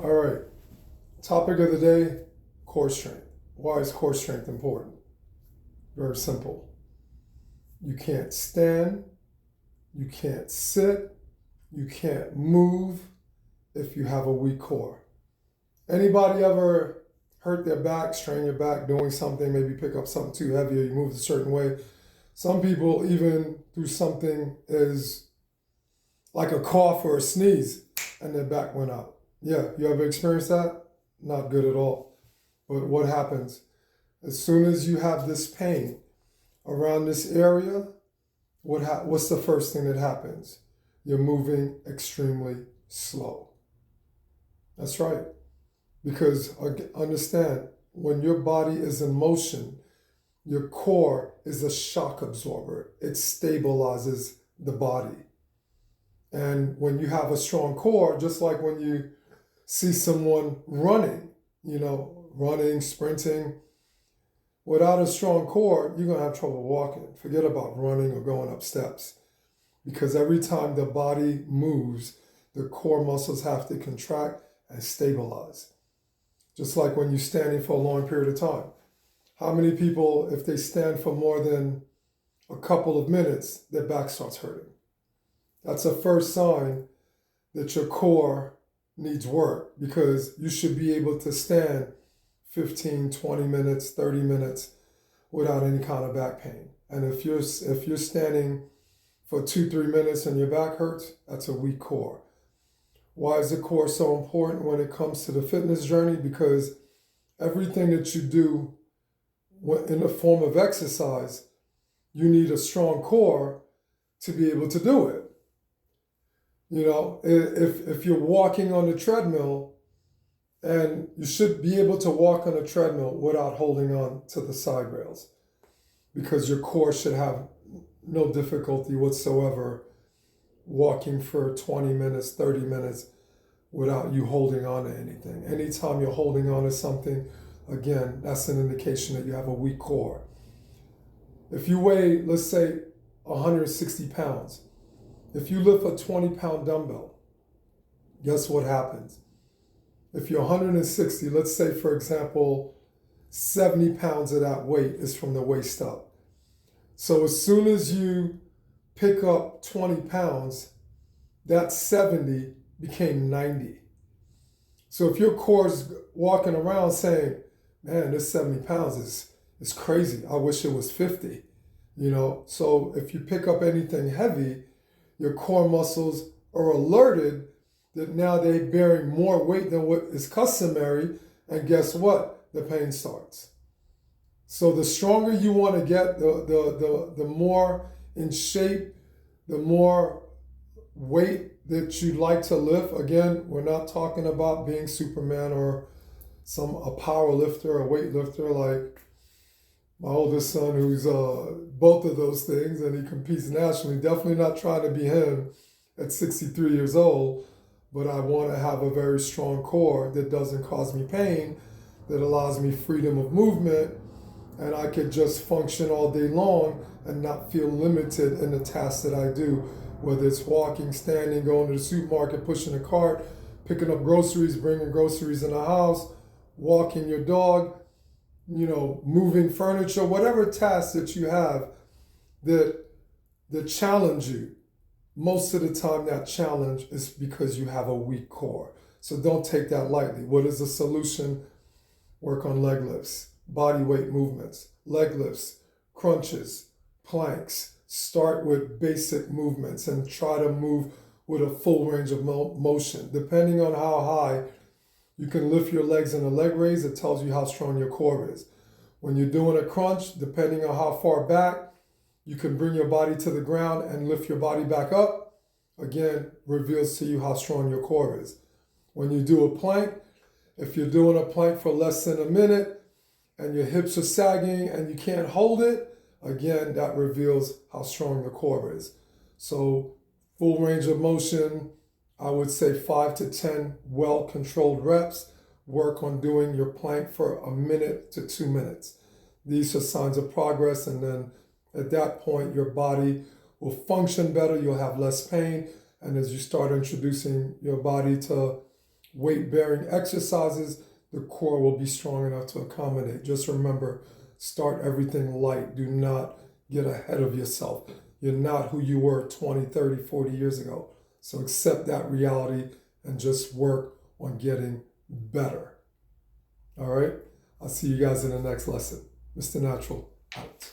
All right. Topic of the day, core strength. Why is core strength important? Very simple. You can't stand, you can't sit, you can't move if you have a weak core. Anybody ever hurt their back, strain your back doing something, maybe pick up something too heavy or you moved a certain way? Some people even do something as like a cough or a sneeze and their back went out. Yeah, you ever experienced that? Not good at all. But what happens? As soon as you have this pain around this area, what's the first thing that happens? You're moving extremely slow. That's right. Because understand, when your body is in motion, your core is a shock absorber. It stabilizes the body. And when you have a strong core, just like when you see someone running, running, sprinting, without a strong core, you're going to have trouble walking. Forget about running or going up steps. Because every time the body moves, the core muscles have to contract and stabilize. Just like when you're standing for a long period of time. How many people, if they stand for more than a couple of minutes, their back starts hurting? That's a first sign that your core needs work, because you should be able to stand 15, 20 minutes, 30 minutes without any kind of back pain. And if you're standing for 2, 3 minutes and your back hurts, that's a weak core. Why is the core so important when it comes to the fitness journey? Because everything that you do in the form of exercise, you need a strong core to be able to do it. If you're walking on the treadmill, and you should be able to walk on a treadmill without holding on to the side rails, because your core should have no difficulty whatsoever walking for 20 minutes, 30 minutes without you holding on to anything. Anytime you're holding on to something, again, that's an indication that you have a weak core. If you weigh, let's say, 160 pounds, if you lift a 20-pound dumbbell, guess what happens? If you're 160, let's say, for example, 70 pounds of that weight is from the waist up. So as soon as you pick up 20 pounds, that 70 became 90. So if your core's walking around saying, man, this 70 pounds is crazy. I wish it was 50. So if you pick up anything heavy, your core muscles are alerted that now they're bearing more weight than what is customary, and guess what? The pain starts. So the stronger you want to get, the more in shape, the more weight that you'd like to lift. Again, we're not talking about being Superman or a power lifter, a weight lifter like my oldest son, who's both of those things, and he competes nationally. Definitely not trying to be him at 63 years old, but I want to have a very strong core that doesn't cause me pain, that allows me freedom of movement, and I could just function all day long and not feel limited in the tasks that I do, whether it's walking, standing, going to the supermarket, pushing a cart, picking up groceries, bringing groceries in the house, walking your dog, moving furniture, whatever tasks that you have that challenge you. Most of the time that challenge is because you have a weak core. So don't take that lightly. What is the solution? Work on leg lifts, body weight movements, leg lifts, crunches, planks. Start with basic movements and try to move with a full range of motion. Depending on how high you can lift your legs in a leg raise, it tells you how strong your core is. When you're doing a crunch, depending on how far back you can bring your body to the ground and lift your body back up, again, reveals to you how strong your core is. When you do a plank, if you're doing a plank for less than a minute and your hips are sagging and you can't hold it, again, that reveals how strong the core is. So full range of motion, I would say 5 to 10 well-controlled reps. Work on doing your plank for a minute to 2 minutes. These are signs of progress, and then at that point, your body will function better, you'll have less pain, and as you start introducing your body to weight-bearing exercises, the core will be strong enough to accommodate. Just remember, start everything light. Do not get ahead of yourself. You're not who you were 20, 30, 40 years ago. So accept that reality and just work on getting better. All right? I'll see you guys in the next lesson. Mr. Natural, out.